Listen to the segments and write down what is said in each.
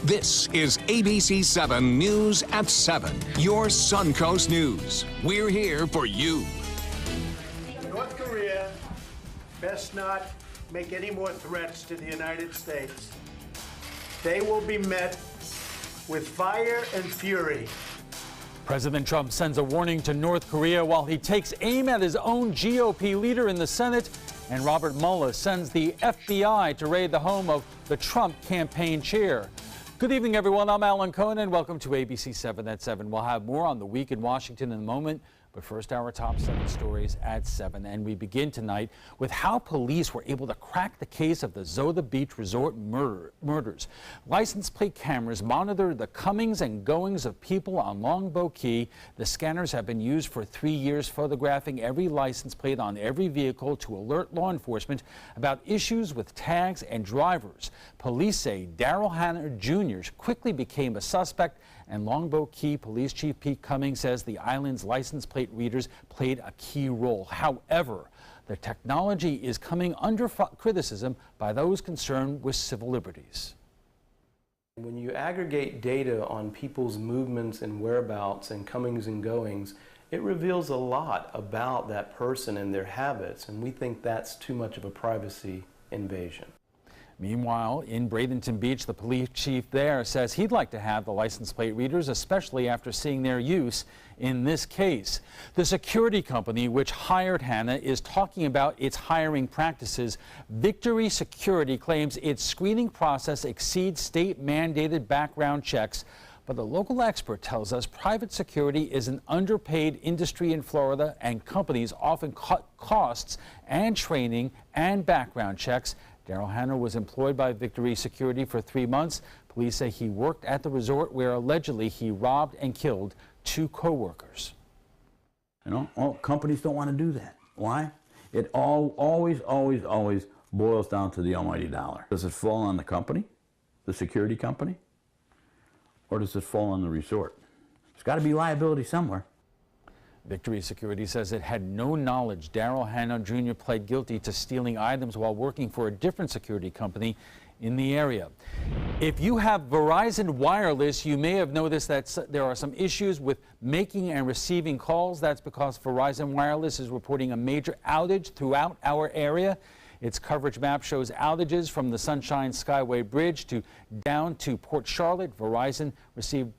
This is ABC7 News at 7, your Suncoast News. We're here for you. North Korea best not make any more threats to the United States. They will be met with fire and fury. President Trump sends a warning to North Korea while he takes aim at his own GOP leader in the Senate. And Robert Mueller sends the FBI to raid the home of the Trump campaign chair. Good evening, everyone. I'm Alan Cohen, and welcome to ABC 7 at 7. We'll have more on the week in Washington in a moment. But first, our top 7 stories at 7. And we begin tonight with how police were able to crack the case of the Zoda Beach Resort murders. License plate cameras monitor the comings and goings of people on Longboat Key. The scanners have been used for 3 years, photographing every license plate on every vehicle to alert law enforcement about issues with tags and drivers. Police say Daryl Hannah Jr. quickly became a suspect, and Longboat Key Police Chief Pete Cummings says the island's license plate readers played a key role. However, the technology is coming under criticism by those concerned with civil liberties. When you aggregate data on people's movements and whereabouts and comings and goings, it reveals a lot about that person and their habits, and we think that's too much of a privacy invasion. Meanwhile, in Bradenton Beach, the police chief there says he'd like to have the license plate readers, especially after seeing their use in this case. The security company which hired Hannah is talking about its hiring practices. Victory Security claims its screening process exceeds state-mandated background checks. But a local expert tells us private security is an underpaid industry in Florida, and companies often cut costs and training and background checks. Daryl Hannah was employed by Victory Security for 3 months. Police say he worked at the resort where allegedly he robbed and killed 2 co-workers. You know, all companies don't want to do that. Why? It always boils down to the almighty dollar. Does it fall on the company, the security company, or does it fall on the resort? There's got to be liability somewhere. Victory Security says it had no knowledge Daryl Hannah Jr. pled guilty to stealing items while working for a different security company in the area. If you have Verizon Wireless, you may have noticed that there are some issues with making and receiving calls. That's because Verizon Wireless is reporting a major outage throughout our area. Its coverage map shows outages from the Sunshine Skyway Bridge down to Port Charlotte. Verizon received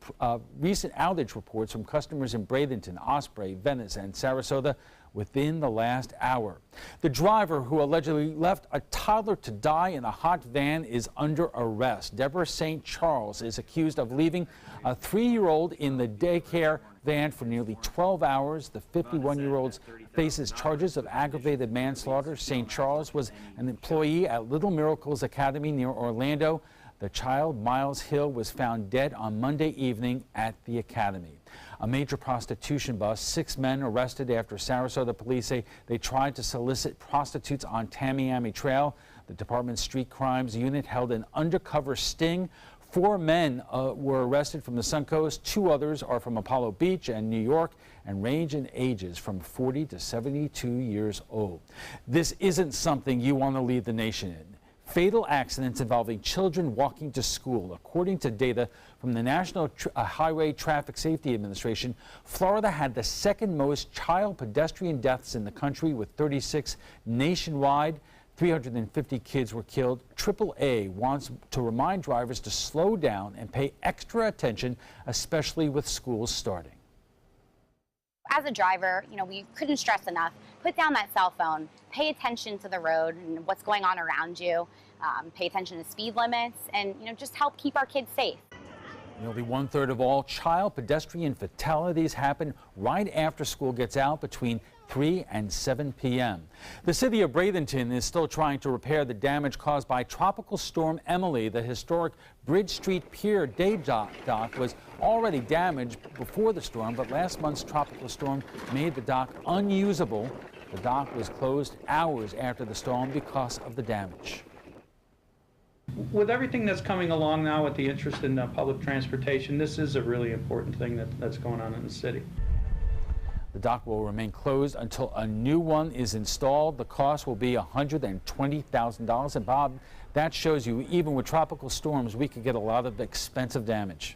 recent outage reports from customers in Bradenton, Osprey, Venice, and Sarasota within the last hour. The driver who allegedly left a toddler to die in a hot van is under arrest. Deborah St. Charles is accused of leaving a 3-year-old in the daycare van for nearly 12 hours. The 51-year-old faces charges of aggravated manslaughter. St. Charles was an employee at Little Miracles Academy near Orlando. The child, Miles Hill, was found dead on Monday evening at the academy. A major prostitution bust, 6 men arrested after Sarasota police say they tried to solicit prostitutes on Tamiami Trail. The department's street crimes unit held an undercover sting. 4 men were arrested from the Suncoast. 2 others are from Apollo Beach and New York and range in ages from 40 to 72 years old. This isn't something you want to lead the nation in. Fatal accidents involving children walking to school. According to data from the National Highway Traffic Safety Administration, Florida had the 2nd most child pedestrian deaths in the country with 36 nationwide. 350 kids were killed. AAA wants to remind drivers to slow down and pay extra attention, especially with schools starting. As a driver, we couldn't stress enough, put down that cell phone, pay attention to the road and what's going on around you, pay attention to speed limits, and just help keep our kids safe. Nearly 1/3 of all child pedestrian fatalities happen right after school gets out between 3 and 7 p.m. The city of Bradenton is still trying to repair the damage caused by Tropical Storm Emily. The historic Bridge Street Pier day dock was already damaged before the storm, but last month's tropical storm made the dock unusable. The dock was closed hours after the storm because of the damage. With everything that's coming along now with the interest in public transportation, this is a really important thing that's going on in the city. The dock will remain closed until a new one is installed. The cost will be $120,000. And Bob, that shows you even with tropical storms, we could get a lot of expensive damage.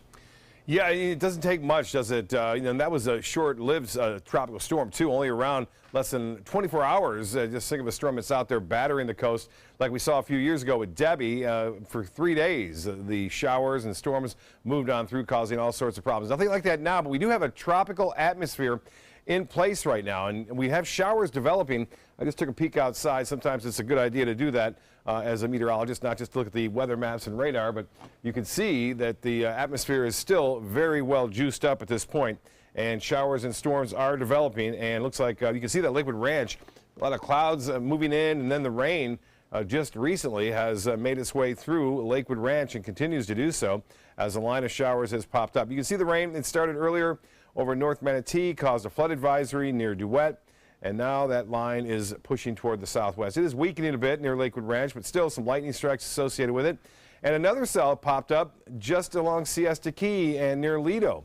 Yeah, it doesn't take much, does it? And that was a short-lived tropical storm, too, only around less than 24 hours. Just think of a storm that's out there battering the coast like we saw a few years ago with Debbie. For 3 days, the showers and storms moved on through, causing all sorts of problems. Nothing like that now, but we do have a tropical atmosphere in place right now, and we have showers developing. I just took a peek outside. Sometimes it's a good idea to do that as a meteorologist, not just to look at the weather maps and radar, but you can see that the atmosphere is still very well juiced up at this point, and showers and storms are developing, and it looks like you can see that Lakewood Ranch, a lot of clouds moving in, and then the rain just recently has made its way through Lakewood Ranch and continues to do so as a line of showers has popped up. You can see the rain. It started earlier over North Manatee, caused a flood advisory near Duet, and now that line is pushing toward the southwest. It is weakening a bit near Lakewood Ranch, but still some lightning strikes associated with it. And another cell popped up just along Siesta Key and near Lido.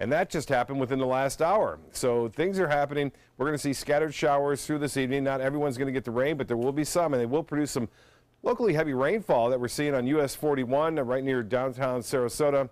And that just happened within the last hour. So things are happening. We're going to see scattered showers through this evening. Not everyone's going to get the rain, but there will be some, and they will produce some locally heavy rainfall that we're seeing on US 41 right near downtown Sarasota,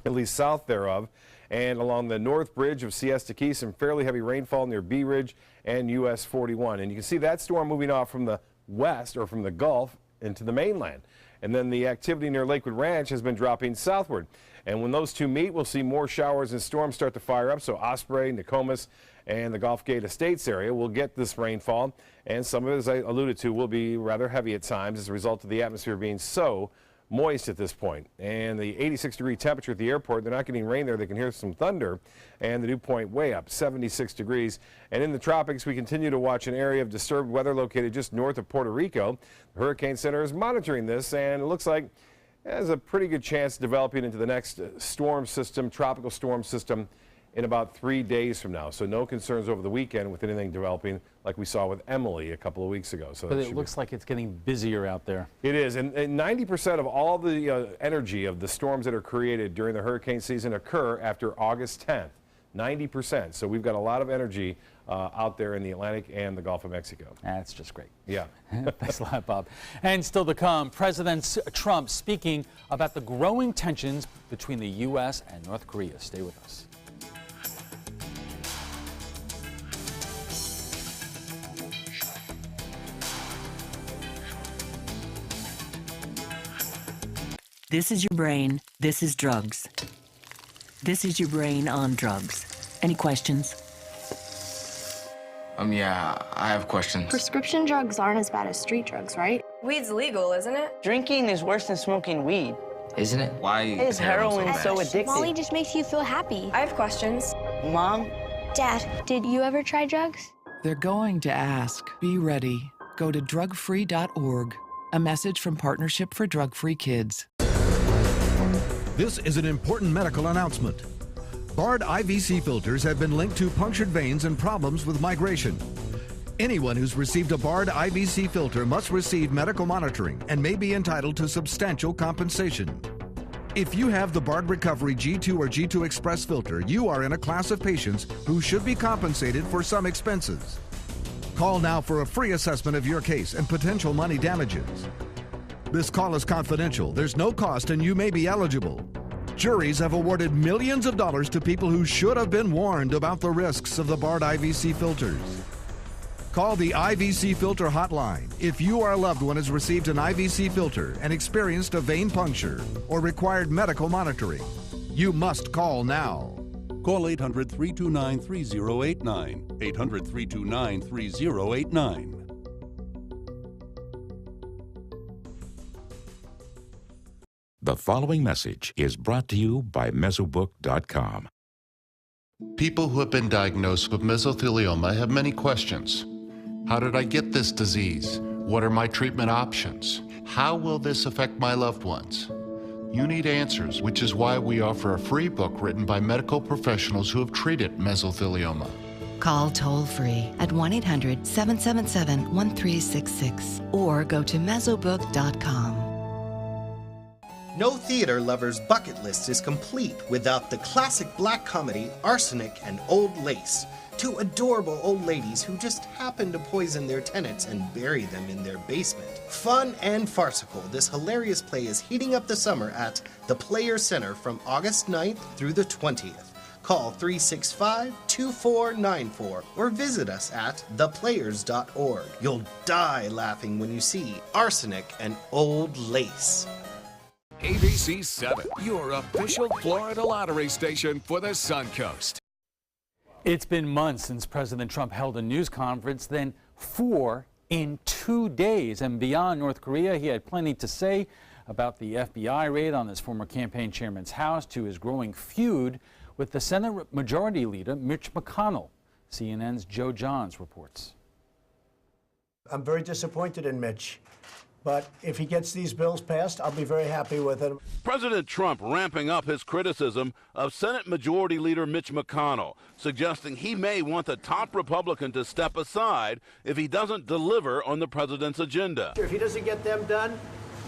at least south thereof. And along the north bridge of Siesta Key, some fairly heavy rainfall near Bee Ridge and US 41. And you can see that storm moving off from the west or from the Gulf into the mainland. And then the activity near Lakewood Ranch has been dropping southward. And when those two meet, we'll see more showers and storms start to fire up. So Osprey, Nokomis, and the Gulf Gate Estates area will get this rainfall. And some of it, as I alluded to, will be rather heavy at times as a result of the atmosphere being so moist at this point. And the 86-degree temperature at the airport, they're not getting rain there. They can hear some thunder, and the dew point way up, 76 degrees. And in the tropics, we continue to watch an area of disturbed weather located just north of Puerto Rico. The Hurricane Center is monitoring this, and it looks like it has a pretty good chance of developing into the next storm system, tropical storm system, in about 3 days from now. So no concerns over the weekend with anything developing like we saw with Emily a couple of weeks ago. So but it looks like it's getting busier out there. It is, and 90% of all the energy of the storms that are created during the hurricane season occur after August 10th. 90%. So we've got a lot of energy out there in the Atlantic and the Gulf of Mexico. That's just great. Yeah. Thanks a lot, Bob. And still to come, President Trump speaking about the growing tensions between the U.S. and North Korea. Stay with us. This is your brain. This is drugs. This is your brain on drugs. Any questions? Yeah, I have questions. Prescription drugs aren't as bad as street drugs, right? Weed's legal, isn't it? Drinking is worse than smoking weed. Isn't it? Why is heroin so addictive? Molly just makes you feel happy. I have questions. Mom? Dad, did you ever try drugs? They're going to ask. Be ready. Go to drugfree.org. A message from Partnership for Drug-Free Kids. This is an important medical announcement. Bard IVC filters have been linked to punctured veins and problems with migration. Anyone who's received a Bard IVC filter must receive medical monitoring and may be entitled to substantial compensation. If you have the Bard Recovery G2 or G2 Express filter, you are in a class of patients who should be compensated for some expenses. Call now for a free assessment of your case and potential money damages. This call is confidential. There's no cost and you may be eligible. Juries have awarded millions of dollars to people who should have been warned about the risks of the Bard IVC filters. Call the IVC Filter Hotline if you or a loved one has received an IVC filter and experienced a vein puncture or required medical monitoring. You must call now. Call 800-329-3089. 800-329-3089. The following message is brought to you by Mesobook.com. People who have been diagnosed with mesothelioma have many questions. How did I get this disease? What are my treatment options? How will this affect my loved ones? You need answers, which is why we offer a free book written by medical professionals who have treated mesothelioma. Call toll-free at 1-800-777-1366 or go to Mesobook.com. No theater lover's bucket list is complete without the classic black comedy Arsenic and Old Lace. to adorable old ladies who just happen to poison their tenants and bury them in their basement. Fun and farcical, this hilarious play is heating up the summer at the Players Center from August 9th through the 20th. Call 365-2494 or visit us at theplayers.org. You'll die laughing when you see arsenic and old lace. ABC7, your official Florida lottery station for the Suncoast. It's been months since President Trump held a news conference, then 4 in 2 days. And beyond North Korea, he had plenty to say about the FBI raid on his former campaign chairman's house to his growing feud with the Senate Majority Leader, Mitch McConnell. CNN's Joe Johns reports. I'm very disappointed in Mitch, but if he gets these bills passed, I'll be very happy with it. President Trump ramping up his criticism of Senate Majority Leader Mitch McConnell, suggesting he may want the top Republican to step aside if he doesn't deliver on the president's agenda. If he doesn't get them done,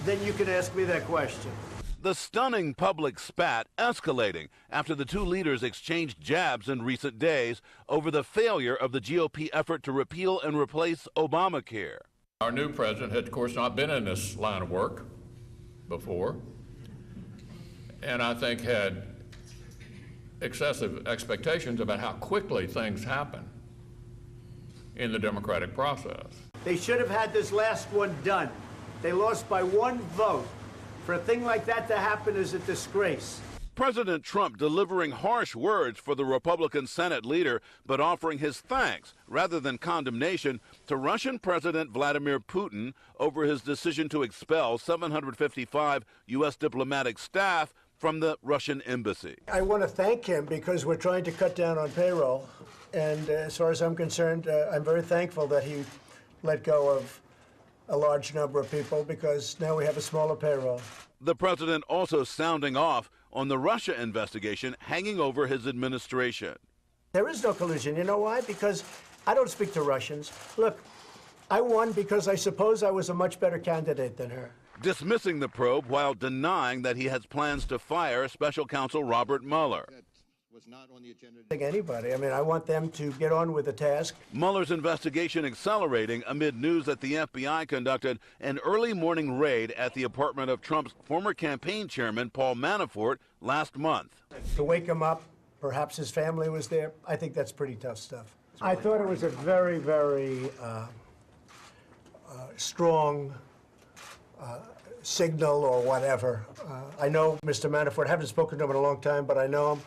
then you can ask me that question. The stunning public spat escalating after the two leaders exchanged jabs in recent days over the failure of the GOP effort to repeal and replace Obamacare. Our new president had, of course, not been in this line of work before, and I think had excessive expectations about how quickly things happen in the democratic process. They should have had this last one done. They lost by 1 vote. For a thing like that to happen is a disgrace. President Trump delivering harsh words for the Republican Senate leader, but offering his thanks rather than condemnation to Russian President Vladimir Putin over his decision to expel 755 U.S. diplomatic staff from the Russian embassy. I want to thank him because we're trying to cut down on payroll. And as far as I'm concerned, I'm very thankful that he let go of a large number of people because now we have a smaller payroll. The president also sounding off on the Russia investigation hanging over his administration. There is no collusion. You know why? Because I don't speak to Russians. Look, I won because I suppose I was a much better candidate than her. Dismissing the probe while denying that he has plans to fire special counsel Robert Mueller. Not on the agenda. Anybody. I mean, I want them to get on with the task. Mueller's investigation accelerating amid news that the FBI conducted an early morning raid at the apartment of Trump's former campaign chairman, Paul Manafort, last month. To wake him up, perhaps his family was there. I think that's pretty tough stuff. I thought it was a very, very strong signal or whatever. I know Mr. Manafort. I haven't spoken to him in a long time, but I know him.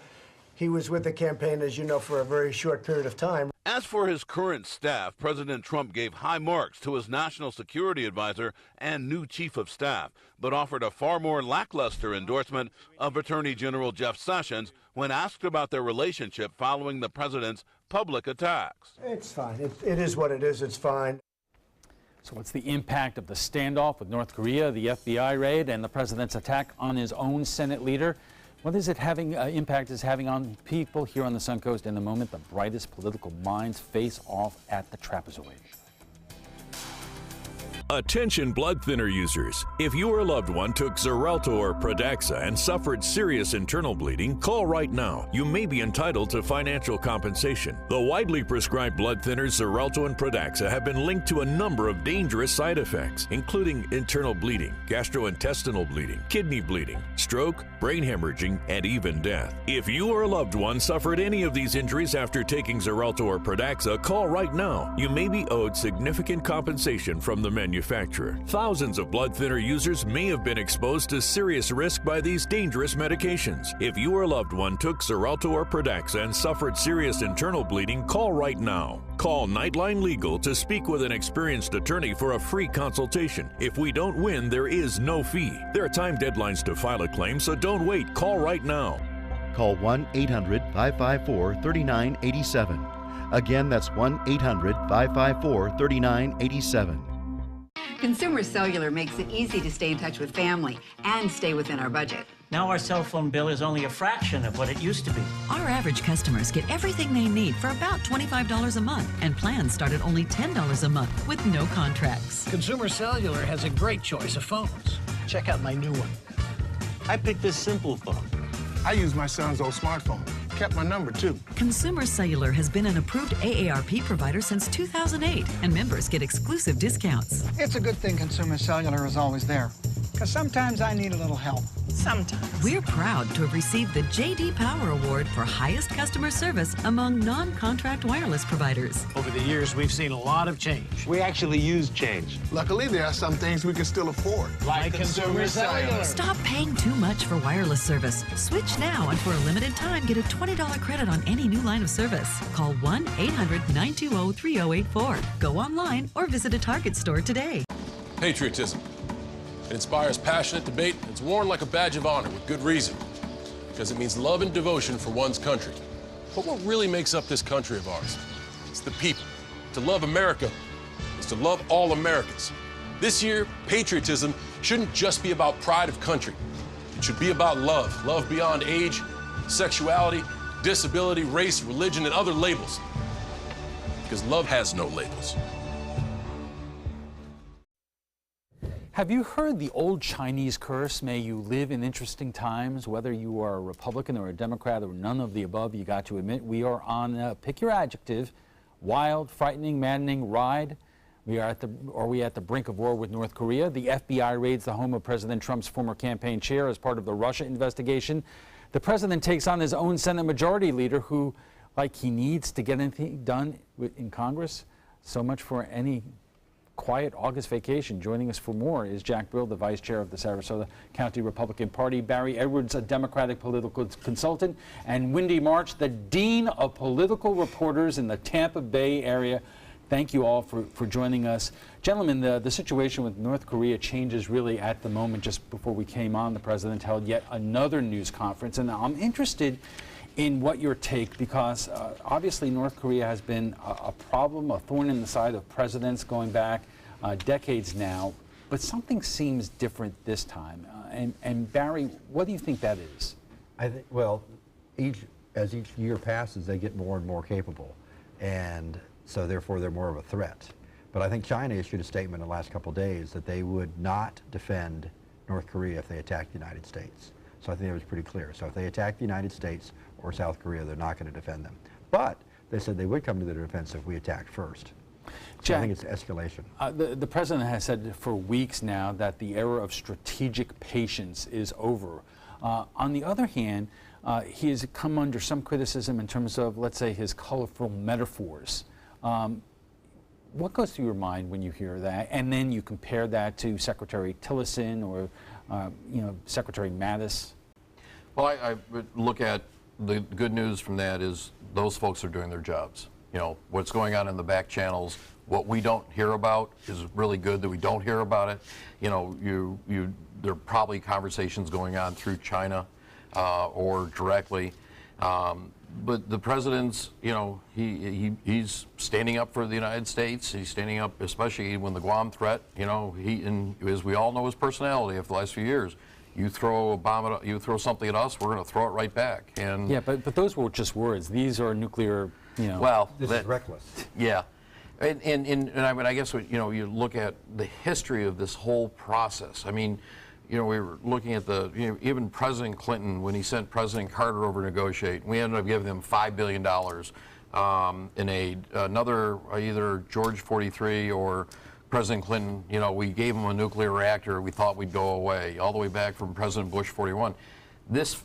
He was with the campaign, as you know, for a very short period of time. As for his current staff, President Trump gave high marks to his national security advisor and new chief of staff, but offered a far more lackluster endorsement of Attorney General Jeff Sessions when asked about their relationship following the president's public attacks. It's fine. It is what it is. It's fine. So what's the impact of the standoff with North Korea, the FBI raid, and the president's attack on his own Senate leader? What is it having impact is having on people here on the Suncoast in the moment the brightest political minds face off at the trapezoid? Attention blood thinner users. If your loved one took Xarelto or Pradaxa and suffered serious internal bleeding, call right now. You may be entitled to financial compensation. The widely prescribed blood thinners Xarelto and Pradaxa have been linked to a number of dangerous side effects, including internal bleeding, gastrointestinal bleeding, kidney bleeding, stroke, brain hemorrhaging, and even death. If you or a loved one suffered any of these injuries after taking Xarelto or Pradaxa, call right now. You may be owed significant compensation from the manufacturer. Thousands of blood thinner users may have been exposed to serious risk by these dangerous medications. If you or a loved one took Xarelto or Pradaxa and suffered serious internal bleeding, call right now. Call Nightline Legal to speak with an experienced attorney for a free consultation. If we don't win, there is no fee. There are time deadlines to file a claim, so don't wait. Call right now. Call 1-800-554-3987. Again, that's 1-800-554-3987. Consumer Cellular makes it easy to stay in touch with family and stay within our budget. Now our cell phone bill is only a fraction of what it used to be. Our average customers get everything they need for about $25 a month, and plans start at only $10 a month with no contracts. Consumer Cellular has a great choice of phones. Check out my new one. I picked this simple phone. I use my son's old smartphone. kept my number, too. Consumer Cellular has been an approved AARP provider since 2008, and members get exclusive discounts. It's a good thing Consumer Cellular is always there, because sometimes I need a little help. Sometimes. We're proud to have received the J.D. Power Award for highest customer service among non-contract wireless providers. Over the years, we've seen a lot of change. We actually use change. Luckily, there are some things we can still afford. Like Consumer Cellular. Stop paying too much for wireless service. Switch now, and for a limited time, get a $20 credit on any new line of service. Call 1-800-920-3084. Go online or visit a Target store today. Patriotism. It inspires passionate debate. It's worn like a badge of honor with good reason, because it means love and devotion for one's country. But what really makes up this country of ours? It's the people. To love America is to love all Americans. This year, patriotism shouldn't just be about pride of country. It should be about love. Love beyond age, sexuality, disability, race, religion, and other labels. Because love has no labels. Have you heard the old Chinese curse, may you live in interesting times? Whether you are a Republican or a Democrat or none of the above, you got to admit, we are on, pick your adjective, wild, frightening, maddening ride. Are we at the brink of war with North Korea? The FBI raids the home of President Trump's former campaign chair as part of the Russia investigation. The president takes on his own Senate Majority Leader who, like he needs to get anything done in Congress. So much for any quiet August vacation. Joining us for more is Jack Brill, the vice chair of the Sarasota County Republican Party, Barry Edwards, a Democratic political consultant, and Wendy March, the Dean of Political Reporters in the Tampa Bay area. Thank you all for joining us. Gentlemen, the situation with North Korea changes really at the moment. Just before we came on, the president held yet another news conference, and I'm interested in what your take, because obviously North Korea has been a problem, a thorn in the side of presidents going back decades now, but something seems different this time. And Barry, what do you think that is? I think, well, as each year passes, they get more and more capable, and so therefore they're more of a threat. But I think China issued a statement in the last couple of days that they would not defend North Korea if they attacked the United States. So I think that was pretty clear. So if they attack the United States or South Korea, they're not going to defend them. But they said they would come to their defense if we attacked first. So Jack, I think it's escalation. The president has said for weeks now that the era of strategic patience is over. On the other hand, he has come under some criticism in terms of, let's say, his colorful metaphors. What goes through your mind when you hear that? And then you compare that to Secretary Tillerson or Secretary Mattis? Well, I would look at the good news from that is those folks are doing their jobs. You know, what's going on in the back channels, what we don't hear about is really good that we don't hear about it. You know, there are probably conversations going on through China or directly. But the president's, you know, he's standing up for the United States. He's standing up, especially when the Guam threat, you know, and as we all know his personality after the last few years, you throw a bomb at, you throw something at us, we're going to throw it right back. And yeah, but those were just words. These are nuclear, you know. Well, this is reckless. Yeah. And I mean, I guess, you know, you look at the history of this whole process. I mean, you know, we were looking at even President Clinton, when he sent President Carter over to negotiate, we ended up giving them $5 billion in aid. Another, either George 43 or President Clinton, you know, we gave him a nuclear reactor we thought we'd go away, all the way back from President Bush 41. This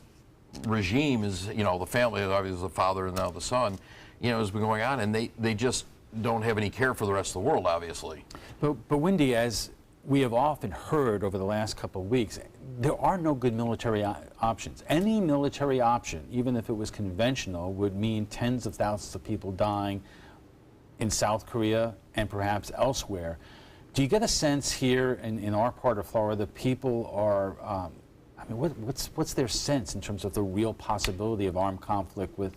regime is, you know, the family, obviously the father and now the son, you know, has been going on, and they just don't have any care for the rest of the world, obviously. But Wendy, as we have often heard over the last couple of weeks, there are no good military options. Any military option, even if it was conventional, would mean tens of thousands of people dying in South Korea and perhaps elsewhere. Do you get a sense here in our part of Florida, people are, I mean, what's their sense in terms of the real possibility of armed conflict with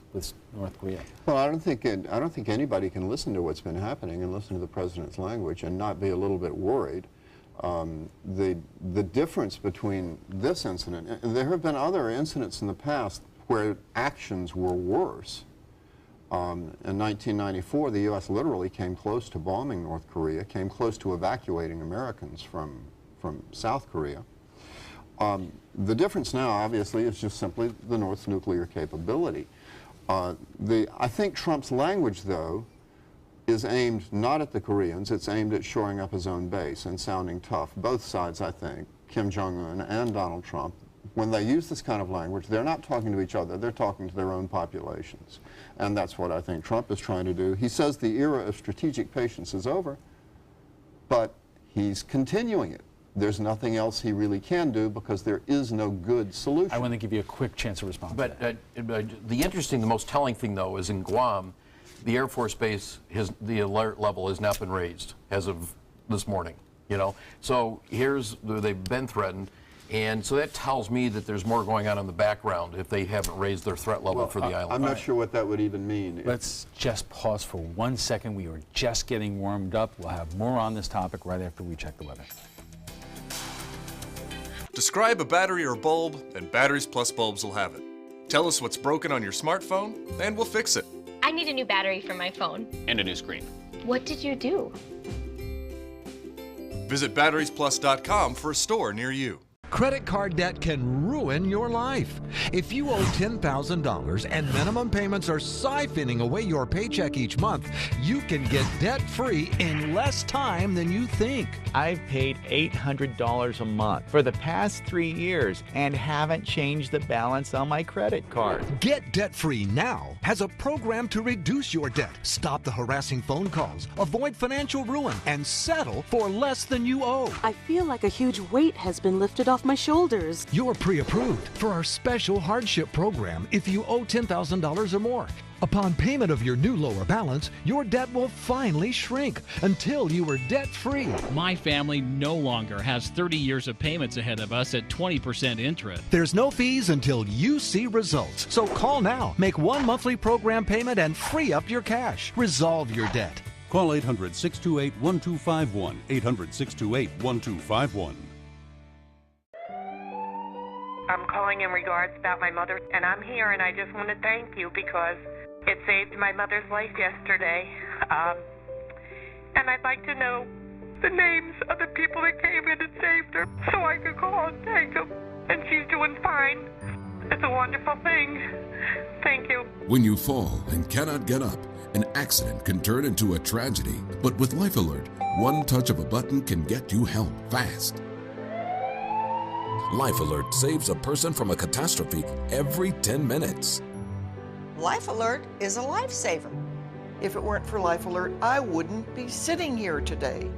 North Korea? Well, I don't think anybody can listen to what's been happening and listen to the president's language and not be a little bit worried. The difference between this incident, there have been other incidents in the past where actions were worse. In 1994, the U.S. literally came close to bombing North Korea, came close to evacuating Americans from South Korea. The difference now, obviously, is just simply the North's nuclear capability. I think Trump's language, though, is aimed not at the Koreans, it's aimed at shoring up his own base and sounding tough. Both sides, I think, Kim Jong-un and Donald Trump, when they use this kind of language, they're not talking to each other, they're talking to their own populations. And that's what I think Trump is trying to do. He says the era of strategic patience is over, but he's continuing it. There's nothing else he really can do because there is no good solution. I want to give you a quick chance to respond. But the most telling thing, though, is in Guam, the Air Force Base, the alert level has not been raised as of this morning. You know, so they've been threatened, and so that tells me that there's more going on in the background if they haven't raised their threat level for the island. I'm not sure what that would even mean. Let's just pause for 1 second. We are just getting warmed up. We'll have more on this topic right after we check the weather. Describe a battery or bulb, and Batteries Plus bulbs will have it. Tell us what's broken on your smartphone, and we'll fix it. I need a new battery for my phone. And a new screen. What did you do? Visit batteriesplus.com for a store near you. Credit card debt can ruin your life. If you owe $10,000 and minimum payments are siphoning away your paycheck each month, you can get debt-free in less time than you think. I've paid $800 a month for the past 3 years and haven't changed the balance on my credit card. Get debt-free now has a program to reduce your debt, stop the harassing phone calls, avoid financial ruin, and settle for less than you owe. I feel like a huge weight has been lifted off my shoulders. You're pre-approved for our special hardship program if you owe $10,000 or more. Upon payment of your new lower balance, your debt will finally shrink until you are debt-free. My family no longer has 30 years of payments ahead of us at 20% interest. There's no fees until you see results. So call now, make one monthly program payment, and free up your cash. Resolve your debt. Call 800-628-1251, 800-628-1251. I'm calling in regards about my mother, and I'm here, and I just want to thank you because it saved my mother's life yesterday. And I'd like to know the names of the people that came in and saved her so I could call and thank them. And she's doing fine. It's a wonderful thing. Thank you. When you fall and cannot get up, an accident can turn into a tragedy. But with Life Alert, one touch of a button can get you help fast. Life Alert saves a person from a catastrophe every 10 minutes. Life Alert is a lifesaver. If it weren't for Life Alert, I wouldn't be sitting here today.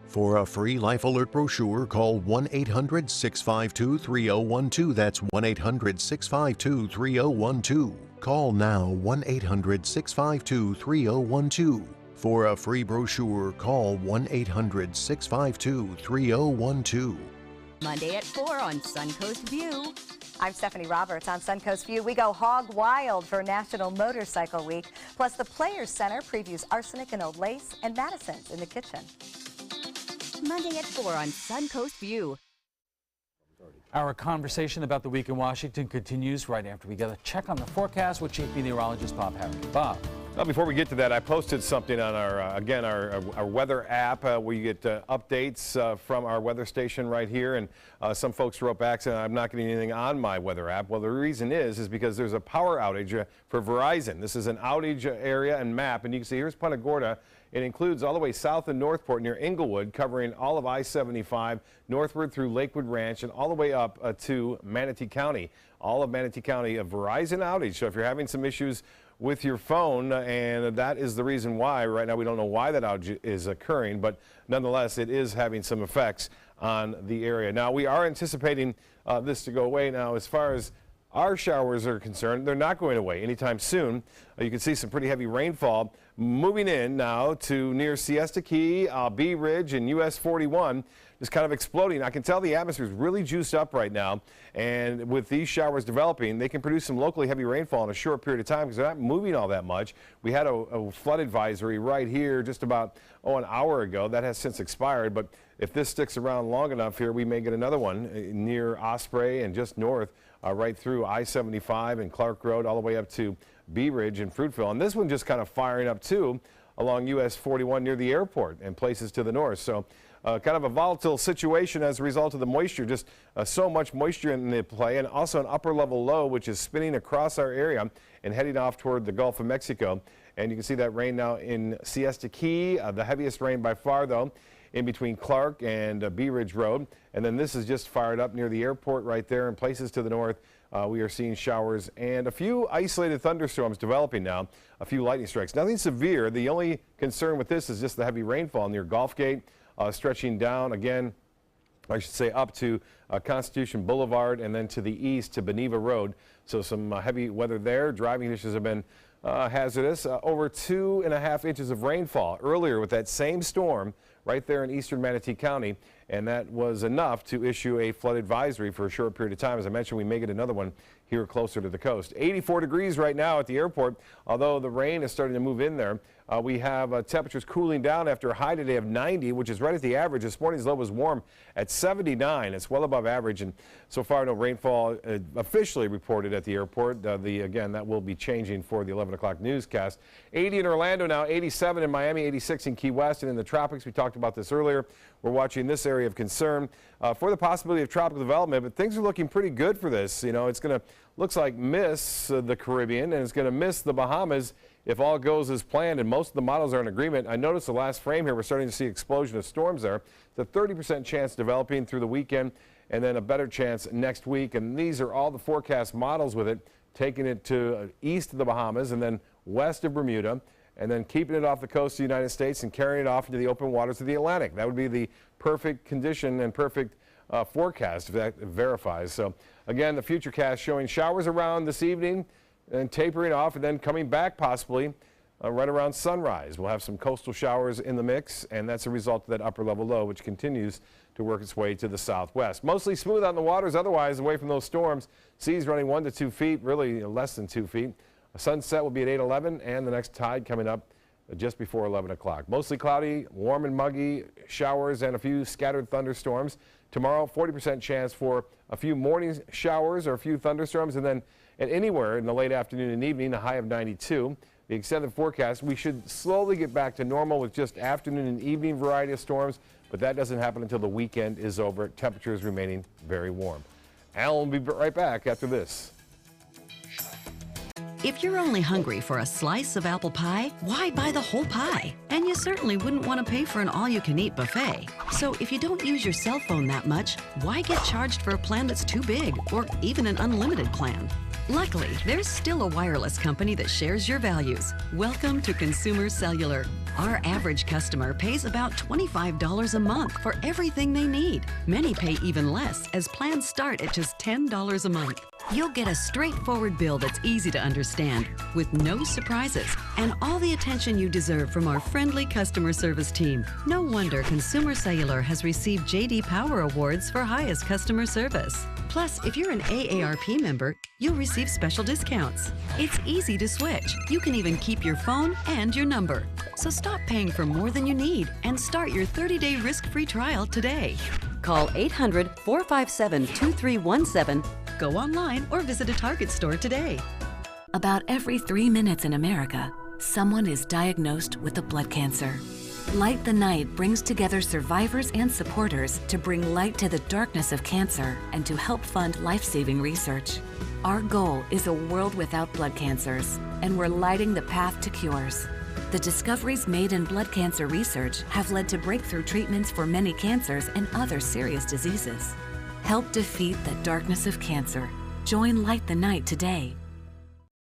For a free Life Alert brochure, call 1-800-652-3012. That's 1-800-652-3012. Call now, 1-800-652-3012. For a free brochure, call 1-800-652-3012. Monday at 4 on Suncoast View. I'm Stephanie Roberts on Suncoast View. We go hog wild for National Motorcycle Week. Plus, the Players Center previews Arsenic and Old Lace and Madison's in the kitchen. Monday at 4 on Suncoast View. Our conversation about the week in Washington continues right after we get a check on the forecast with Chief Meteorologist Bob Harry. Bob. Well, before we get to that, I posted something on our weather app where you get updates from our weather station right here, and some folks wrote back saying I'm not getting anything on my weather app. Well, the reason is because there's a power outage for Verizon. This is an outage area and map, and you can see here's Punta Gorda. It includes all the way south of Northport near Inglewood, covering all of I-75 northward through Lakewood Ranch and all the way up to Manatee County. All of Manatee County, a Verizon outage. So if you're having some issues with your phone, and that is the reason why right now we don't know why that outage is occurring, but nonetheless it is having some effects on the area. Now we are anticipating this to go away. Now as far as our showers are concerned, they're not going away anytime soon. You can see some pretty heavy rainfall moving in now to near Siesta Key, Bee Ridge, and US 41. Just kind of exploding. I can tell the atmosphere is really juiced up right now, and with these showers developing, they can produce some locally heavy rainfall in a short period of time because they're not moving all that much. We had a flood advisory right here just about an hour ago. That has since expired, but if this sticks around long enough here, we may get another one near Osprey and just north, right through I-75 and Clark Road all the way up to Bee Ridge and Fruitville. And this one just kind of firing up too along US 41 near the airport and places to the north. So kind of a volatile situation as a result of the moisture, just so much moisture in the play, and also an upper level low which is spinning across our area and heading off toward the Gulf of Mexico. And you can see that rain now in Siesta Key, the heaviest rain by far though in between Clark and Bee Ridge Road. And then this is just fired up near the airport right there, and places to the north. We are seeing showers and a few isolated thunderstorms developing now, a few lightning strikes. Nothing severe. The only concern with this is just the heavy rainfall near Gulfgate, stretching down again, I should say up to Constitution Boulevard and then to the east to Beneva Road. So some heavy weather there. Driving conditions have been hazardous. Over 2.5 inches of rainfall earlier with that same storm right there in eastern Manatee County, and that was enough to issue a flood advisory for a short period of time. As I mentioned, we may get another one here closer to the coast. 84 degrees right now at the airport, although the rain is starting to move in there. We have temperatures cooling down after a high today of 90, which is right at the average. This morning's low was warm at 79. It's well above average, and so far no rainfall officially reported at the airport. Again, that will be changing for the 11 o'clock newscast. 80 in Orlando now, 87 in Miami, 86 in Key West, and in the tropics. We talked about this earlier. We're watching this area of concern for the possibility of tropical development, but things are looking pretty good for this. You know, it's going to, looks like, miss the Caribbean, and it's going to miss the Bahamas if all goes as planned, and most of the models are in agreement. I noticed the last frame here, we're starting to see explosion of storms there. It's a 30% chance developing through the weekend, and then a better chance next week. And these are all the forecast models with it, taking it to east of the Bahamas and then west of Bermuda, and then keeping it off the coast of the United States and carrying it off into the open waters of the Atlantic. That would be the perfect condition and perfect forecast if that verifies. So again, the futurecast showing showers around this evening and tapering off and then coming back possibly right around sunrise. We'll have some coastal showers in the mix, and that's a result of that upper level low, which continues to work its way to the southwest. Mostly smooth on the waters otherwise, away from those storms. Seas running 1 to 2 feet, really less than 2 feet. A sunset will be at 8:11, and the next tide coming up just before 11 o'clock. Mostly cloudy, warm and muggy, showers and a few scattered thunderstorms. Tomorrow, 40% chance for a few morning showers or a few thunderstorms, and then anywhere in the late afternoon and evening, a high of 92. The extended forecast, we should slowly get back to normal with just afternoon and evening variety of storms, but that doesn't happen until the weekend is over. Temperatures remaining very warm. Alan will be right back after this. If you're only hungry for a slice of apple pie, why buy the whole pie? And you certainly wouldn't want to pay for an all-you-can-eat buffet. So if you don't use your cell phone that much, why get charged for a plan that's too big, or even an unlimited plan? Luckily, there's still a wireless company that shares your values. Welcome to Consumer Cellular. Our average customer pays about $25 a month for everything they need. Many pay even less, as plans start at just $10 a month. You'll get a straightforward bill that's easy to understand, with no surprises, and all the attention you deserve from our friendly customer service team. No wonder Consumer Cellular has received J.D. Power Awards for highest customer service. Plus, if you're an AARP member, you'll receive special discounts. It's easy to switch. You can even keep your phone and your number. So stop paying for more than you need and start your 30-day risk-free trial today. Call 800-457-2317. Go online or visit a Target store today. About every 3 minutes in America, someone is diagnosed with a blood cancer. Light the Night brings together survivors and supporters to bring light to the darkness of cancer and to help fund life-saving research. Our goal is a world without blood cancers, and we're lighting the path to cures. The discoveries made in blood cancer research have led to breakthrough treatments for many cancers and other serious diseases. Help defeat the darkness of cancer. Join Light the Night today.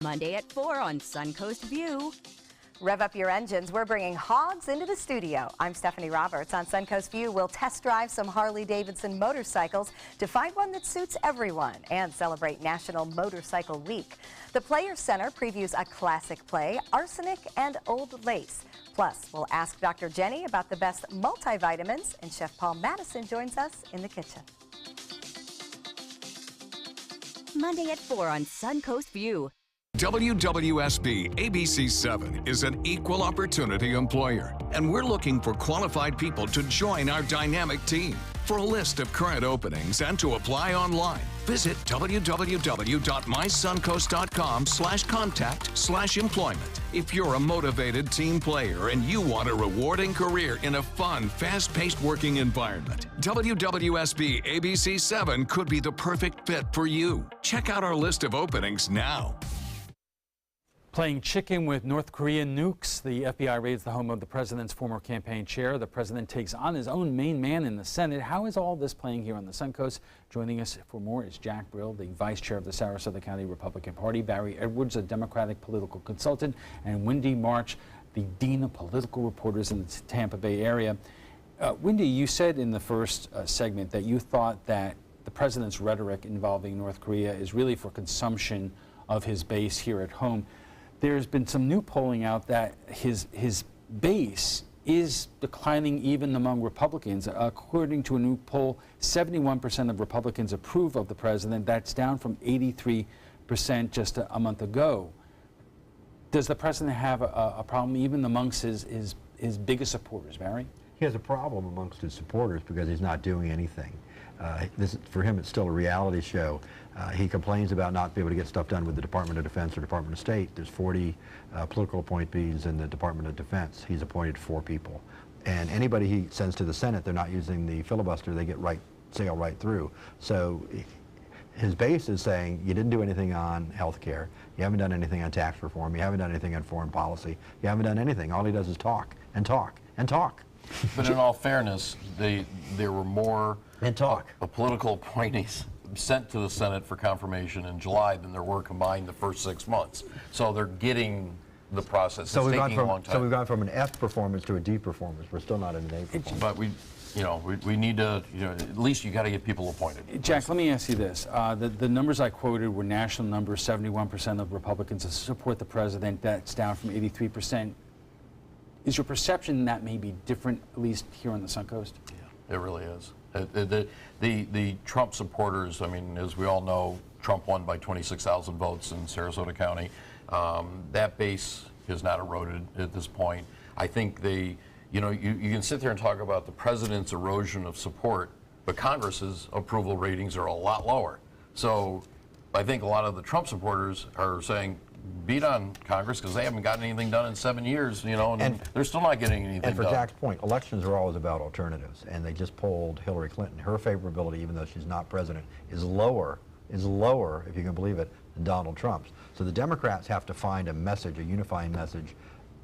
Monday at 4 on Suncoast View. Rev up your engines. We're bringing hogs into the studio. I'm Stephanie Roberts. On Suncoast View, we'll test drive some Harley-Davidson motorcycles to find one that suits everyone and celebrate National Motorcycle Week. The Players Center previews a classic play, Arsenic and Old Lace. Plus, we'll ask Dr. Jenny about the best multivitamins, and Chef Paul Madison joins us in the kitchen. Monday at 4 on Suncoast View. WWSB ABC7 is an equal opportunity employer, and we're looking for qualified people to join our dynamic team. For a list of current openings and to apply online, visit www.mysuncoast.com/contact/employment. If you're a motivated team player and you want a rewarding career in a fun, fast-paced working environment, WWSB ABC7 could be the perfect fit for you. Check out our list of openings now. Playing chicken with North Korean nukes, the FBI raids the home of the president's former campaign chair. The president takes on his own main man in the Senate. How is all this playing here on the Suncoast? Joining us for more is Jack Brill, the vice chair of the Sarasota County Republican Party, Barry Edwards, a Democratic political consultant, and Wendy March, the dean of political reporters in the Tampa Bay area. Wendy, you said in the first segment that you thought that the president's rhetoric involving North Korea is really for consumption of his base here at home. There's been some new polling out that his base is declining even among Republicans. According to a new poll, 71% of Republicans approve of the president. That's down from 83% just a month ago. Does the president have a problem even amongst his biggest supporters, Barry? He has a problem amongst his supporters because he's not doing anything. For him, it's still a reality show. He complains about not being able to get stuff done with the Department of Defense or Department of State. There's 40 political appointees in the Department of Defense. He's appointed 4 people. And anybody he sends to the Senate, they're not using the filibuster. They sail right through. So his base is saying, you didn't do anything on health care. You haven't done anything on tax reform. You haven't done anything on foreign policy. You haven't done anything. All he does is talk and talk and talk. But in all fairness, there were more political appointees sent to the Senate for confirmation in July than there were combined the first 6 months. So they're getting the process. So it's taking a long time. So we've gone from an F performance to a D performance. We're still not in an A performance. But we need to, at least you got to get people appointed. Jack, let me ask you this. The numbers I quoted were national numbers. 71% of Republicans support the president. That's down from 83%. Is your perception that may be different, at least here on the Suncoast? Yeah, it really is. The Trump supporters, I mean, as we all know, Trump won by 26,000 votes in Sarasota County. That base has not eroded at this point. I think you can sit there and talk about the president's erosion of support, but Congress's approval ratings are a lot lower. So I think a lot of the Trump supporters are saying, beat on Congress because they haven't gotten anything done in 7 years, and they're still not getting anything done. And for Jack's point, elections are always about alternatives, and they just polled Hillary Clinton. Her favorability, even though she's not president, is lower, if you can believe it, than Donald Trump's. So the Democrats have to find a message, a unifying message,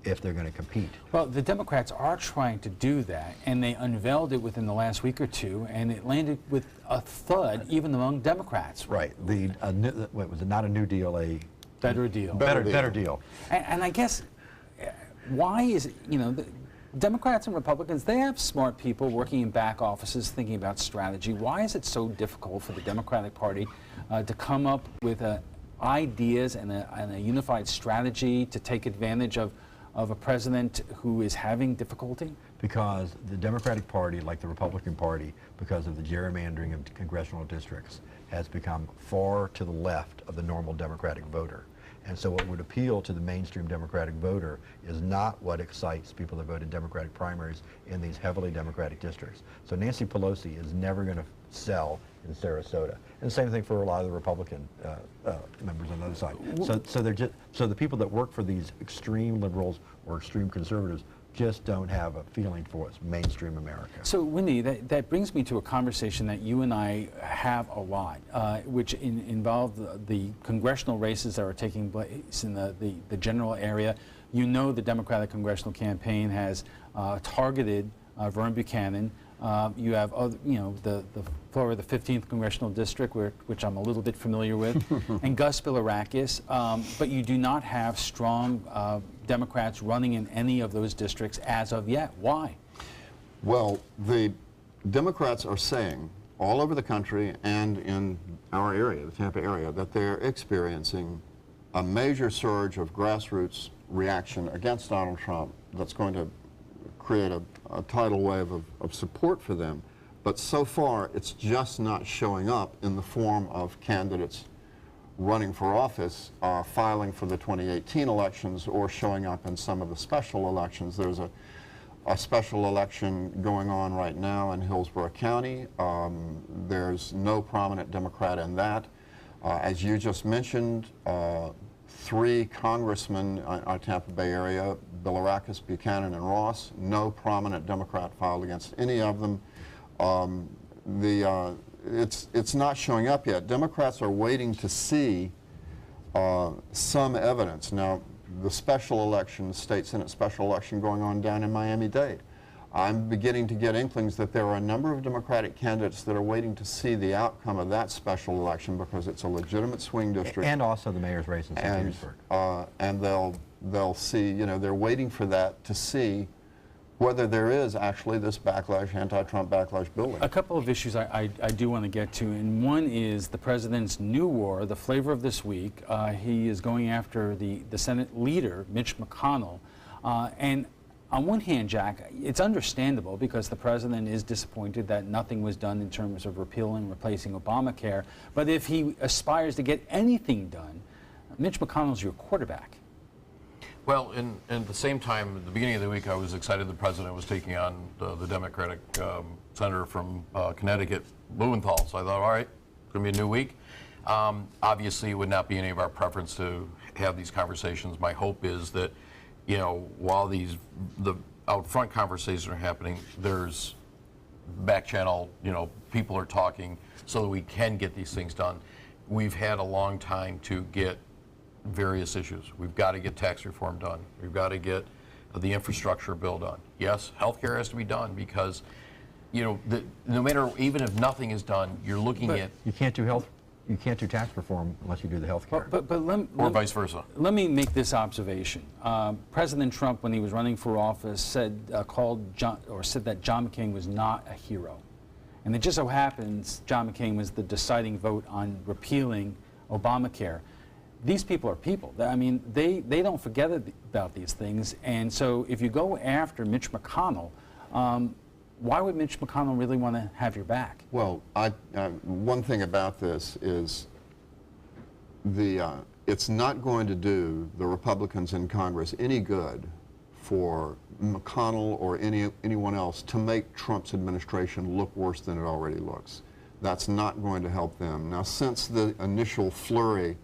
if they're going to compete. Well, the Democrats are trying to do that, and they unveiled it within the last week or two, and it landed with a thud even among Democrats. Right. What was it? Not a New Deal, a better deal. Better deal. And I guess, why is it, the Democrats and Republicans, they have smart people working in back offices thinking about strategy. Why is it so difficult for the Democratic Party to come up with ideas and a unified strategy to take advantage of a president who is having difficulty? Because the Democratic Party, like the Republican Party, because of the gerrymandering of congressional districts, has become far to the left of the normal Democratic voter. And so what would appeal to the mainstream Democratic voter is not what excites people that vote in Democratic primaries in these heavily Democratic districts. So Nancy Pelosi is never going to sell in Sarasota. And the same thing for a lot of the Republican members on the other side. So the people that work for these extreme liberals or extreme conservatives just don't have a feeling for what's mainstream America. So, Wendy, that brings me to a conversation that you and I have a lot, which involve the congressional races that are taking place in the general area. You know the Democratic Congressional Campaign has targeted Vern Buchanan. You have the Florida 15th Congressional District, which I'm a little bit familiar with, and Gus Bilirakis, but you do not have strong Democrats running in any of those districts as of yet. Why? Well, the Democrats are saying all over the country and in our area, the Tampa area, that they're experiencing a major surge of grassroots reaction against Donald Trump that's going to create a tidal wave of support for them. But so far, it's just not showing up in the form of candidates running for office, filing for the 2018 elections, or showing up in some of the special elections. There's a special election going on right now in Hillsborough County. There's no prominent Democrat in that. As you just mentioned, 3 congressmen on Tampa Bay area, Bilirakis, Buchanan, and Ross. No prominent Democrat filed against any of them. It's not showing up yet. Democrats are waiting to see some evidence. Now, the special election, state Senate special election going on down in Miami-Dade. I'm beginning to get inklings that there are a number of Democratic candidates that are waiting to see the outcome of that special election because it's a legitimate swing district. And also the mayor's race in St. Petersburg. And they'll see, you know, they're waiting for that to see whether there is actually this backlash, anti-Trump backlash building. A couple of issues I do want to get to, and one is the president's new war, the flavor of this week. He is going after the Senate leader, Mitch McConnell, and on one hand, Jack, it's understandable because the president is disappointed that nothing was done in terms of repealing and replacing Obamacare. But if he aspires to get anything done, Mitch McConnell's your quarterback. Well, and at the same time, at the beginning of the week, I was excited the president was taking on the Democratic senator from Connecticut, Blumenthal. So I thought, all right, it's going to be a new week. Obviously, it would not be any of our preference to have these conversations. My hope is that, you know, while the out front conversations are happening, there's back channel, you know, people are talking so that we can get these things done. We've had a long time to get various issues. We've got to get tax reform done. We've got to get the infrastructure bill done. Yes, healthcare has to be done because, you know, no matter, even if nothing is done, you're looking at... You can't do tax reform unless you do the health care. Or vice versa. Let me make this observation. President Trump, when he was running for office, said that John McCain was not a hero. And it just so happens John McCain was the deciding vote on repealing Obamacare. These people are people. I mean, they don't forget about these things. And so if you go after Mitch McConnell, why would Mitch McConnell really want to have your back? Well, one thing about this is it's not going to do the Republicans in Congress any good for McConnell or anyone else to make Trump's administration look worse than it already looks. That's not going to help them. Now, since the initial flurry,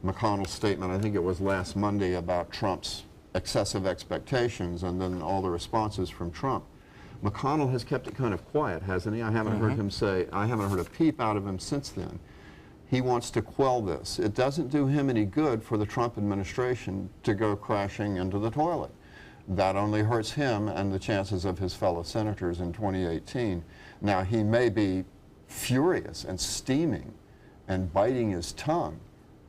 McConnell's statement, I think it was last Monday, about Trump's excessive expectations and then all the responses from Trump, McConnell has kept it kind of quiet, hasn't he? I haven't heard him say, I haven't heard a peep out of him since then. He wants to quell this. It doesn't do him any good for the Trump administration to go crashing into the toilet. That only hurts him and the chances of his fellow senators in 2018. Now, he may be furious and steaming and biting his tongue,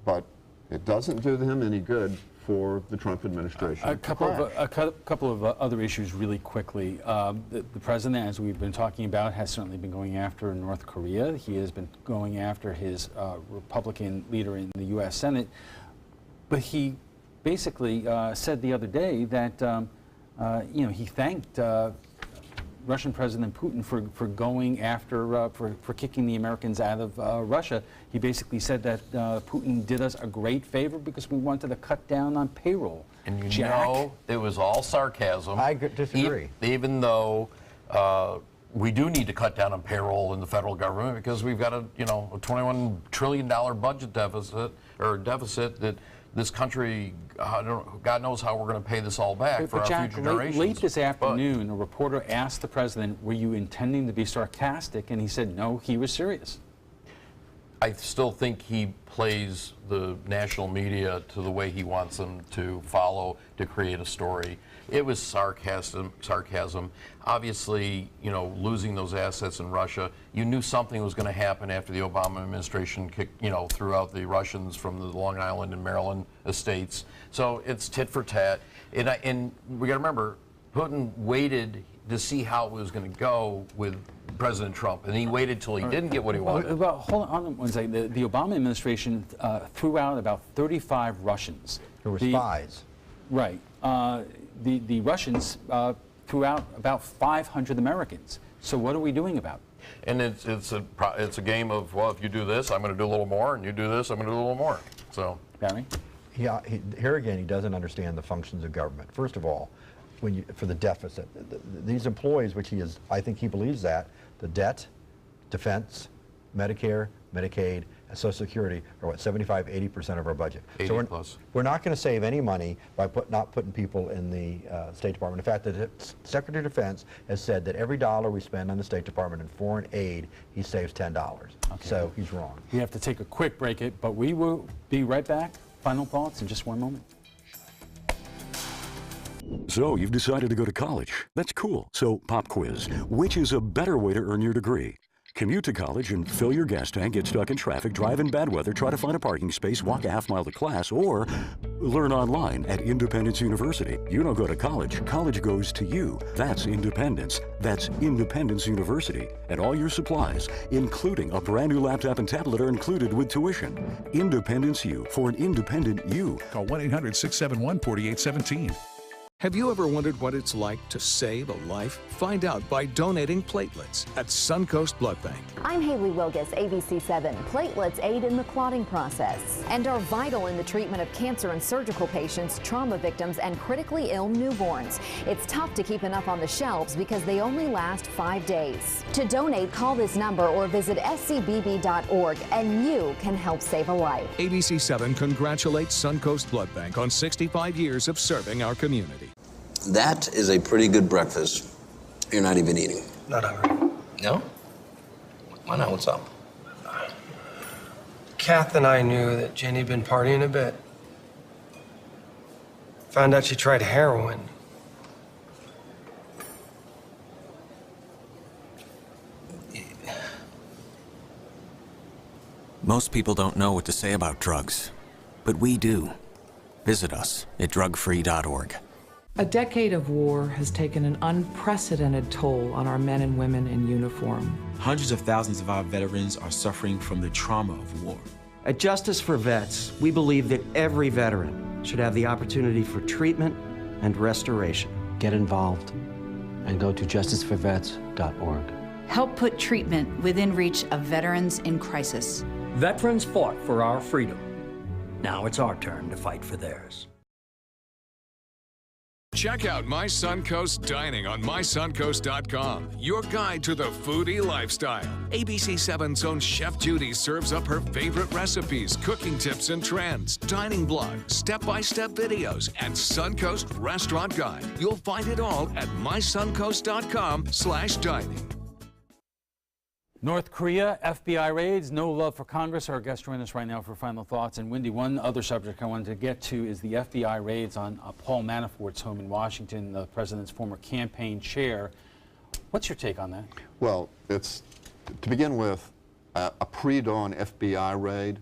but it doesn't do him any good for the Trump administration. A couple of other issues really quickly. The president, as we've been talking about, has certainly been going after North Korea. He has been going after his Republican leader in the U.S. Senate. But he basically said the other day that you know, he thanked Russian President Putin for going after, for kicking the Americans out of Russia. He basically said that Putin did us a great favor because we wanted to cut down on payroll. And you know, it was all sarcasm. I disagree. Even though we do need to cut down on payroll in the federal government because we've got a $21 trillion budget deficit that this country, God knows how we're going to pay this all back for our Jack, future generations. Late this afternoon, a reporter asked the president, were you intending to be sarcastic? And he said, no, he was serious. I still think he plays the national media to the way he wants them to follow to create a story. It was sarcasm. Obviously, you know, losing those assets in Russia, you knew something was going to happen after the Obama administration threw out the Russians from the Long Island and Maryland estates. So it's tit for tat. And we got to remember, Putin waited to see how it was going to go with President Trump, and he waited till he didn't get what he wanted. Well, hold on one second. The Obama administration threw out about 35 Russians. Who were spies. Right. The Russians threw out about 500 Americans. So what are we doing about it? And it's a game of, well, if you do this, I'm going to do a little more, and you do this, I'm going to do a little more. So, Barry? Yeah, here again, he doesn't understand the functions of government. First of all, for the deficit, these employees, which I think he believes that, the debt, defense, Medicare, Medicaid, Social Security are what, 75, 80% of our budget. 80 so plus. We're not going to save any money by not putting people in the State Department. In fact, the Secretary of Defense has said that every dollar we spend on the State Department in foreign aid, he saves $10. Okay. So he's wrong. We have to take a quick break, but we will be right back. Final thoughts in just one moment. So you've decided to go to college. That's cool. So pop quiz. Which is a better way to earn your degree? Commute to college and fill your gas tank, get stuck in traffic, drive in bad weather, try to find a parking space, walk a half-mile to class, or learn online at Independence University. You don't go to college. College goes to you. That's independence. That's Independence University. And all your supplies, including a brand new laptop and tablet, are included with tuition. Independence U for an independent you. Call 1-800-671-4817. Have you ever wondered what it's like to save a life? Find out by donating platelets at Suncoast Blood Bank. I'm Haley Wilgus, ABC7. Platelets aid in the clotting process and are vital in the treatment of cancer and surgical patients, trauma victims, and critically ill newborns. It's tough to keep enough on the shelves because they only last 5 days. To donate, call this number or visit scbb.org and you can help save a life. ABC7 congratulates Suncoast Blood Bank on 65 years of serving our community. That is a pretty good breakfast. You're not even eating. Not hungry. No? Why not? What's up? Kath and I knew that Jenny'd been partying a bit. Found out she tried heroin. Most people don't know what to say about drugs, but we do. Visit us at drugfree.org. A decade of war has taken an unprecedented toll on our men and women in uniform. Hundreds of thousands of our veterans are suffering from the trauma of war. At Justice for Vets, we believe that every veteran should have the opportunity for treatment and restoration. Get involved and go to justiceforvets.org. Help put treatment within reach of veterans in crisis. Veterans fought for our freedom. Now it's our turn to fight for theirs. Check out My Suncoast Dining on mysuncoast.com, your guide to the foodie lifestyle. ABC7's own Chef Judy serves up her favorite recipes, cooking tips and trends, dining blog, step-by-step videos, and Suncoast Restaurant Guide. You'll find it all at mysuncoast.com/dining. North Korea, FBI raids, no love for Congress. Our guests join us right now for final thoughts. And Wendy, one other subject I wanted to get to is the FBI raids on Paul Manafort's home in Washington, the president's former campaign chair. What's your take on that? Well, it's, to begin with, a pre-dawn FBI raid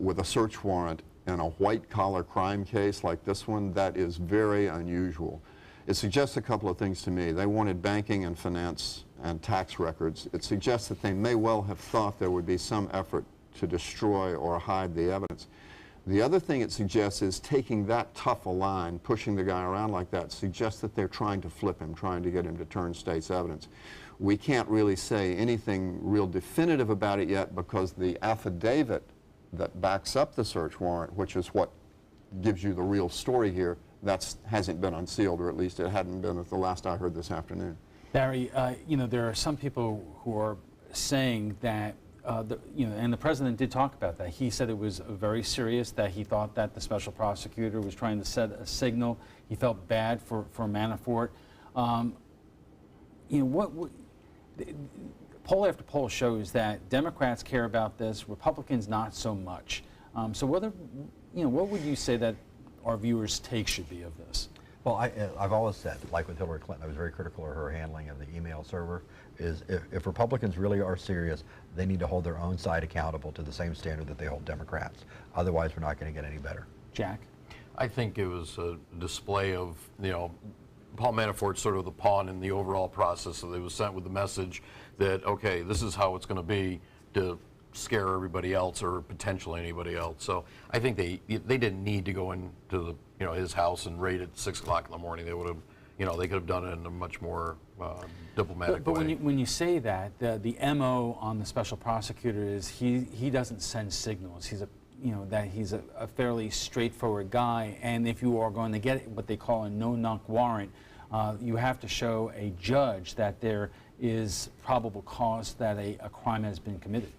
with a search warrant in a white-collar crime case like this one. That is very unusual. It suggests a couple of things to me. They wanted banking and finance and tax records. It suggests that they may well have thought there would be some effort to destroy or hide the evidence. The other thing it suggests is taking that tough a line, pushing the guy around like that, suggests that they're trying to flip him, trying to get him to turn state's evidence. We can't really say anything real definitive about it yet because the affidavit that backs up the search warrant, which is what gives you the real story here, that hasn't been unsealed, or at least it hadn't been at the last I heard this afternoon. Barry, you know, there are some people who are saying that, you know, and the president did talk about that. He said it was very serious, that he thought that the special prosecutor was trying to set a signal. He felt bad for Manafort. You know, poll after poll shows that Democrats care about this, Republicans not so much. So whether, you know, what would you say that our viewers' take should be of this? Well, I've always said, like with Hillary Clinton, I was very critical of her handling of the email server, is if Republicans really are serious, they need to hold their own side accountable to the same standard that they hold Democrats. Otherwise, we're not going to get any better. Jack? I think it was a display of, you know, Paul Manafort's sort of the pawn in the overall process. So they was sent with the message that, okay, this is how it's going to be to scare everybody else or potentially anybody else. So I think they didn't need to go into the, you know, his house and raid at 6 o'clock in the morning. They would have, you know, they could have done it in a much more diplomatic way. But when you say that, the MO on the special prosecutor is he doesn't send signals. He's he's a fairly straightforward guy, and if you are going to get what they call a no-knock warrant, you have to show a judge that there is probable cause that a crime has been committed.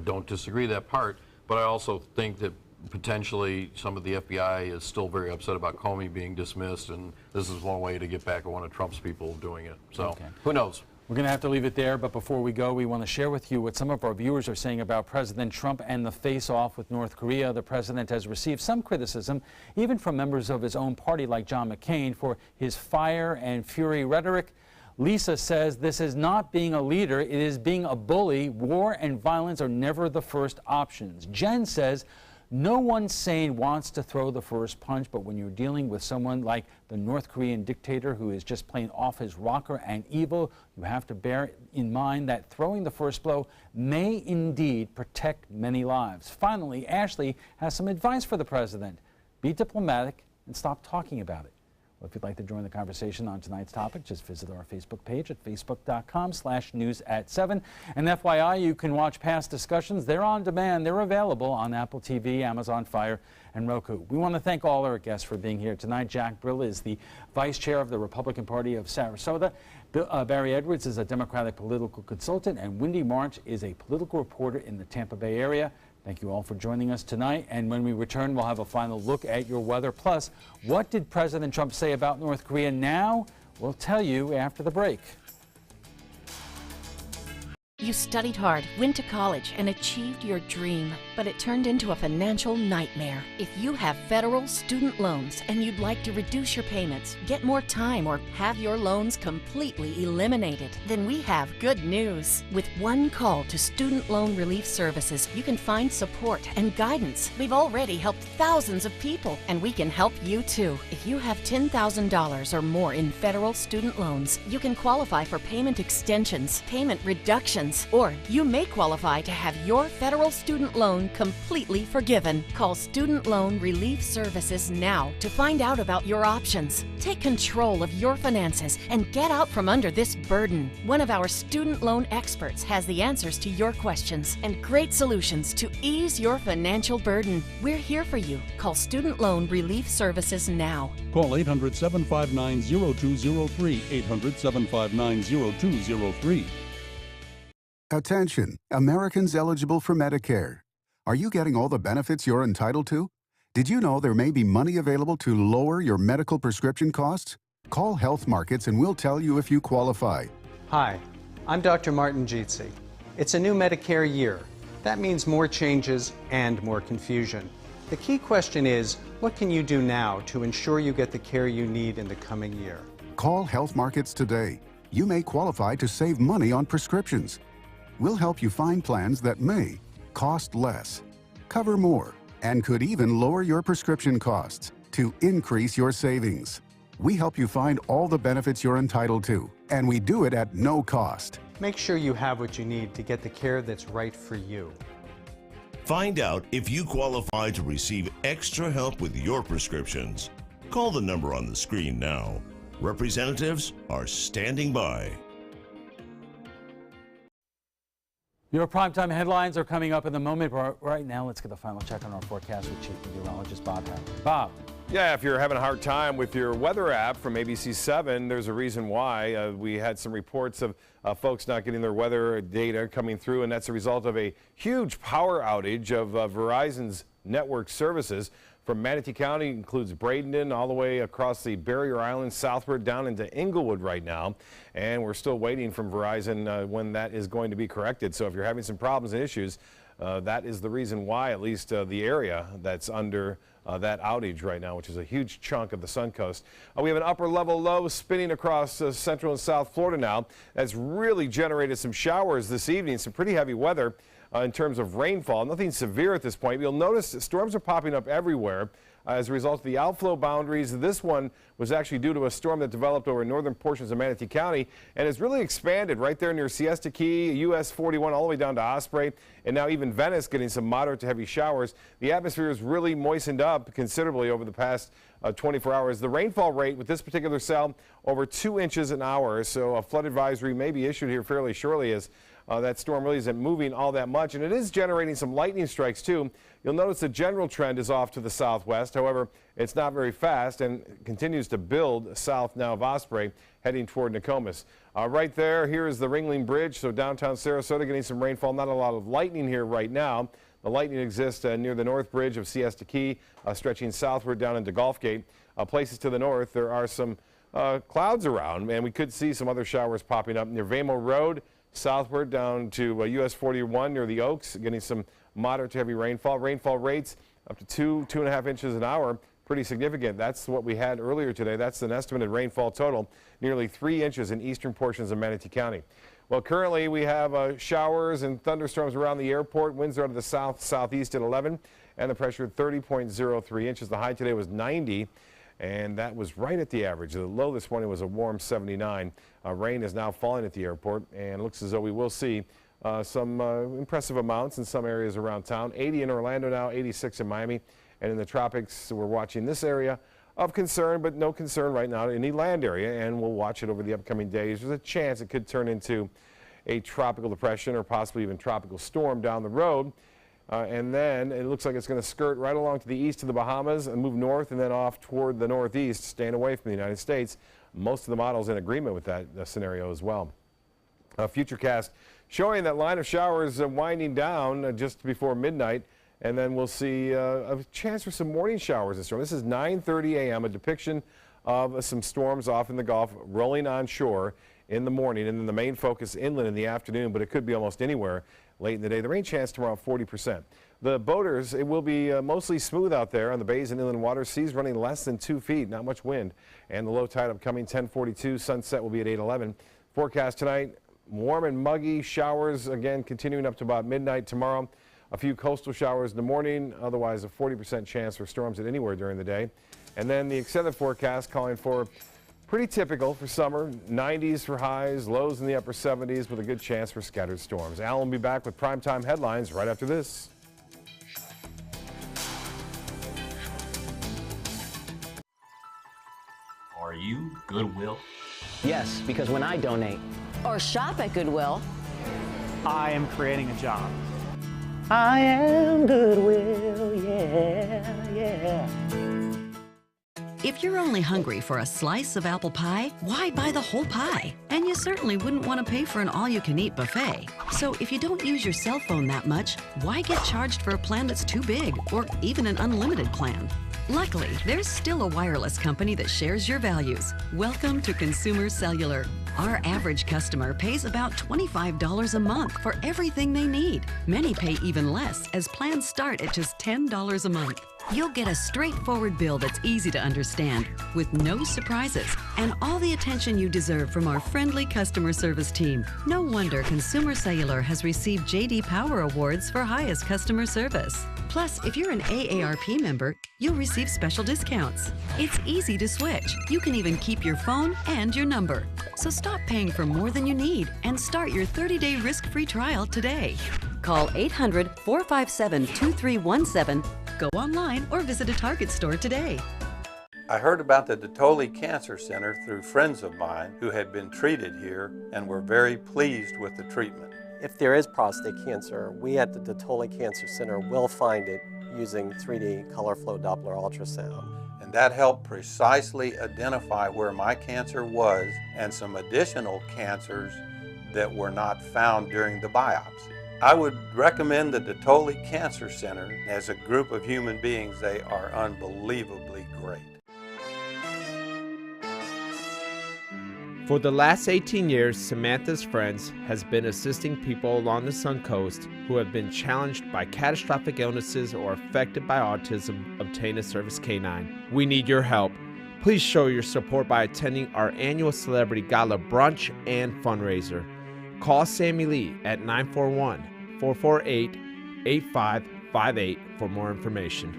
don't disagree that part, but I also think that potentially some of the FBI is still very upset about Comey being dismissed, and this is one way to get back at one of Trump's people doing it. So who knows? We're going to have to leave it there, but before we go, we want to share with you what some of our viewers are saying about President Trump and the face-off with North Korea. The president has received some criticism, even from members of his own party like John McCain, for his fire and fury rhetoric. Lisa says this is not being a leader, it is being a bully. War and violence are never the first options. Jen says no one sane wants to throw the first punch, but when you're dealing with someone like the North Korean dictator who is just plain off his rocker and evil, you have to bear in mind that throwing the first blow may indeed protect many lives. Finally, Ashley has some advice for the president. Be diplomatic and stop talking about it. Well, if you'd like to join the conversation on tonight's topic, just visit our Facebook page at facebook.com/news@7. And FYI, you can watch past discussions. They're on demand. They're available on Apple TV, Amazon Fire, and Roku. We want to thank all our guests for being here tonight. Jack Brill is the vice chair of the Republican Party of Sarasota. Barry Edwards is a Democratic political consultant, and Wendy March is a political reporter in the Tampa Bay area. Thank you all for joining us tonight, and when we return, we'll have a final look at your weather. Plus, what did President Trump say about North Korea? Now, we'll tell you after the break. You studied hard, went to college, and achieved your dream, but it turned into a financial nightmare. If you have federal student loans and you'd like to reduce your payments, get more time, or have your loans completely eliminated, then we have good news. With one call to Student Loan Relief Services, you can find support and guidance. We've already helped thousands of people, and we can help you too. If you have $10,000 or more in federal student loans, you can qualify for payment extensions, payment reductions, or you may qualify to have your federal student loan completely forgiven. Call Student Loan Relief Services now to find out about your options. Take control of your finances and get out from under this burden. One of our student loan experts has the answers to your questions and great solutions to ease your financial burden. We're here for you. Call Student Loan Relief Services now. Call 800-759-0203, 800-759-0203. Attention, Americans eligible for Medicare. Are you getting all the benefits you're entitled to? Did you know there may be money available to lower your medical prescription costs? Call Health Markets and we'll tell you if you qualify. Hi, I'm Dr. Martin Jeetsi. It's a new Medicare year. That means more changes and more confusion. The key question is, what can you do now to ensure you get the care you need in the coming year? Call Health Markets today. You may qualify to save money on prescriptions. We'll help you find plans that may cost less, cover more, and could even lower your prescription costs to increase your savings. We help you find all the benefits you're entitled to, and we do it at no cost. Make sure you have what you need to get the care that's right for you. Find out if you qualify to receive extra help with your prescriptions. Call the number on the screen now. Representatives are standing by. Your primetime headlines are coming up in the moment, but right now let's get a final check on our forecast with Chief Meteorologist Bob Harris. Bob. Yeah, if you're having a hard time with your weather app from ABC7, there's a reason why. We had some reports of folks not getting their weather data coming through, and that's a result of a huge power outage of Verizon's network services. From Manatee County, includes Bradenton, all the way across the Barrier Islands, southward down into Inglewood right now. And we're still waiting from Verizon when that is going to be corrected. So if you're having some problems and issues, that is the reason why, at least the area that's under that outage right now, which is a huge chunk of the Suncoast. We have an upper level low spinning across Central and South Florida now. That's really generated some showers this evening, some pretty heavy weather. In terms of rainfall, nothing severe at this point. You'll notice storms are popping up everywhere as a result of the outflow boundaries. This one was actually due to a storm that developed over northern portions of Manatee County and has really expanded right there near Siesta Key, US 41, all the way down to Osprey, and now even Venice getting some moderate to heavy showers. The atmosphere has really moistened up considerably over the past 24 hours. The rainfall rate with this particular cell over 2 inches an hour, so a flood advisory may be issued here fairly shortly as That storm really isn't moving all that much, and it is generating some lightning strikes too. You'll notice the general trend is off to the southwest. However, it's not very fast and continues to build south now of Osprey, heading toward Nokomis. Right there, here is the Ringling Bridge, so downtown Sarasota getting some rainfall. Not a lot of lightning here right now. The lightning exists near the north bridge of Siesta Key, stretching southward down into Gulf Gate. Places to the north, there are some clouds around, and we could see some other showers popping up near Vamo Road, southward down to US 41 near the Oaks, getting some moderate to heavy rainfall. Rainfall rates up to 2.5 inches an hour. Pretty significant. That's what we had earlier today. That's an estimated rainfall total, nearly 3 inches in eastern portions of Manatee County. Well, currently we have showers and thunderstorms around the airport. Winds are out of the south-southeast at 11, and the pressure at 30.03 inches. The high today was 90, and that was right at the average. The low this morning was a warm 79. Rain is now falling at the airport, and it looks as though we will see some impressive amounts in some areas around town. 80 in Orlando now, 86 in Miami. And in the tropics, we're watching this area of concern, but no concern right now in the land area, and we'll watch it over the upcoming days. There's a chance it could turn into a tropical depression or possibly even tropical storm down the road. And then it looks like it's going to skirt right along to the east of the Bahamas and move north and then off toward the northeast, staying away from the United States. Most of the models in agreement with that scenario as well. Futurecast showing that line of showers winding down just before midnight. And then we'll see a chance for some morning showers and storms. This is 9:30 a.m., a depiction of some storms off in the Gulf rolling onshore in the morning, and then the main focus inland in the afternoon, but it could be almost anywhere late in the day. The rain chance tomorrow, 40%. The boaters, it will be mostly smooth out there on the bays and inland waters. Seas running less than 2 feet, not much wind. And the low tide upcoming 10:42. Sunset will be at 8:11. Forecast tonight, warm and muggy. Showers again continuing up to about midnight tomorrow. A few coastal showers in the morning, otherwise a 40% chance for storms at anywhere during the day. And then the extended forecast calling for pretty typical for summer, 90s for highs, lows in the upper 70s with a good chance for scattered storms. Alan will be back with primetime headlines right after this. Are you Goodwill? Yes, because when I donate or shop at Goodwill, I am creating a job. I am Goodwill, yeah, yeah. If you're only hungry for a slice of apple pie, why buy the whole pie? And you certainly wouldn't want to pay for an all-you-can-eat buffet. So if you don't use your cell phone that much, why get charged for a plan that's too big or even an unlimited plan? Luckily, there's still a wireless company that shares your values. Welcome to Consumer Cellular. Our average customer pays about $25 a month for everything they need. Many pay even less, as plans start at just $10 a month. You'll get a straightforward bill that's easy to understand, with no surprises, and all the attention you deserve from our friendly customer service team. No wonder Consumer Cellular has received J.D. Power Awards for highest customer service. Plus, if you're an AARP member, you'll receive special discounts. It's easy to switch. You can even keep your phone and your number. So stop paying for more than you need and start your 30-day risk-free trial today. Call 800-457-2317. Go online or visit a Target store today. I heard about the Dotoli Cancer Center through friends of mine who had been treated here and were very pleased with the treatment. If there is prostate cancer, we at the Dotoli Cancer Center will find it using 3D color flow Doppler ultrasound. And that helped precisely identify where my cancer was and some additional cancers that were not found during the biopsy. I would recommend the Dotoli Cancer Center. As a group of human beings, they are unbelievably great. For the last 18 years, Samantha's Friends has been assisting people along the Suncoast who have been challenged by catastrophic illnesses or affected by autism obtain a service canine. We need your help. Please show your support by attending our annual Celebrity Gala brunch and fundraiser. Call Sammy Lee at 941-448-8558 for more information.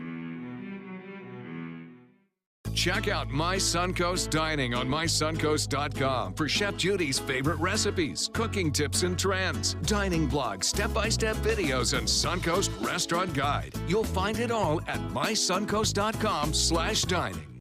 Check out My Suncoast Dining on mysuncoast.com for Chef Judy's favorite recipes, cooking tips and trends, dining blogs, step-by-step videos, and Suncoast Restaurant Guide. You'll find it all at mysuncoast.com/dining.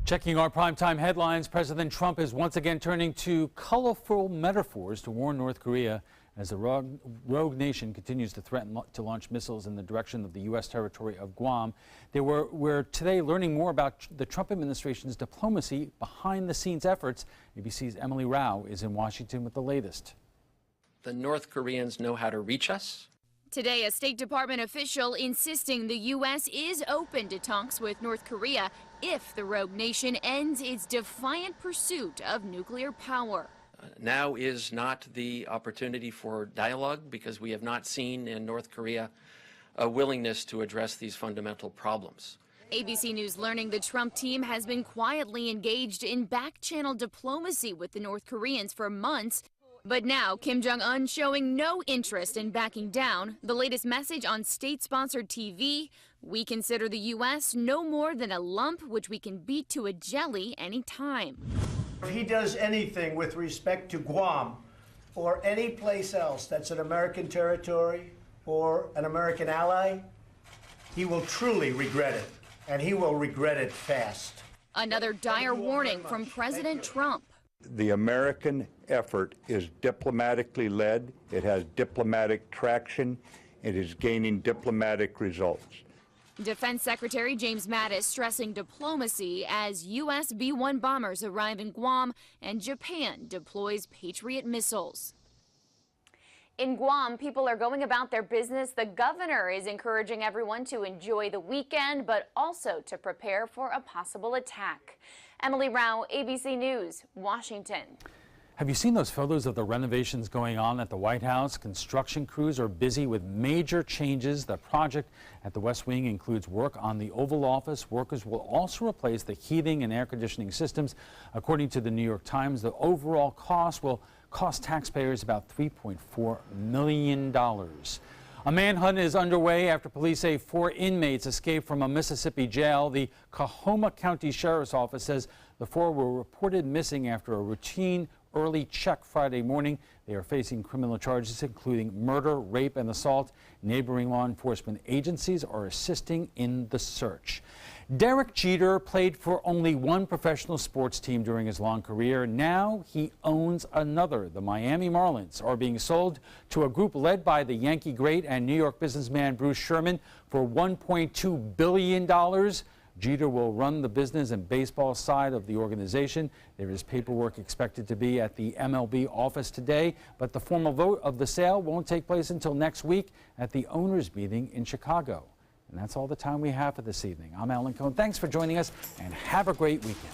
Checking our primetime headlines, President Trump is once again turning to colorful metaphors to warn North Korea as the rogue nation continues to threaten to launch missiles in the direction of the U.S. territory of Guam. We're today learning more about the Trump administration's diplomacy behind the scenes efforts. ABC's Emily Rao is in Washington with the latest. The North Koreans know how to reach us. Today, a State Department official insisting the U.S. is open to talks with North Korea if the rogue nation ends its defiant pursuit of nuclear power. Now is not the opportunity for dialogue because we have not seen in North Korea a willingness to address these fundamental problems. ABC News learning the Trump team has been quietly engaged in back-channel diplomacy with the North Koreans for months. But now, Kim Jong-un showing no interest in backing down. The latest message on state-sponsored TV, we consider the U.S. no more than a lump which we can beat to a jelly anytime. If he does anything with respect to Guam or any place else that's an American territory or an American ally, he will truly regret it, and he will regret it fast. Another dire warning from President Trump. The American effort is diplomatically led, it has diplomatic traction, it is gaining diplomatic results. Defense Secretary James Mattis stressing diplomacy as U.S. B-1 bombers arrive in Guam and Japan deploys Patriot missiles. In Guam, people are going about their business. The governor is encouraging everyone to enjoy the weekend, but also to prepare for a possible attack. Emily Rao, ABC News, Washington. Have you seen those photos of the renovations going on at the White House? Construction crews are busy with major changes. The project at the West Wing includes work on the Oval Office. Workers will also replace the heating and air conditioning systems. According to the New York Times, the overall cost will cost taxpayers about $3.4 million. A manhunt is underway after police say 4 inmates escaped from a Mississippi jail. The Coahoma County Sheriff's Office says the 4 were reported missing after a routine early check Friday morning. They are facing criminal charges including murder, rape, and assault. Neighboring law enforcement agencies are assisting in the search. Derek Jeter played for only one professional sports team during his long career. Now he owns another. The Miami Marlins are being sold to a group led by the Yankee great and New York businessman Bruce Sherman for $1.2 billion. Jeter will run the business and baseball side of the organization. There is paperwork expected to be at the MLB office today, but the formal vote of the sale won't take place until next week at the owners' meeting in Chicago. And that's all the time we have for this evening. I'm Alan Cohn. Thanks for joining us, and have a great weekend.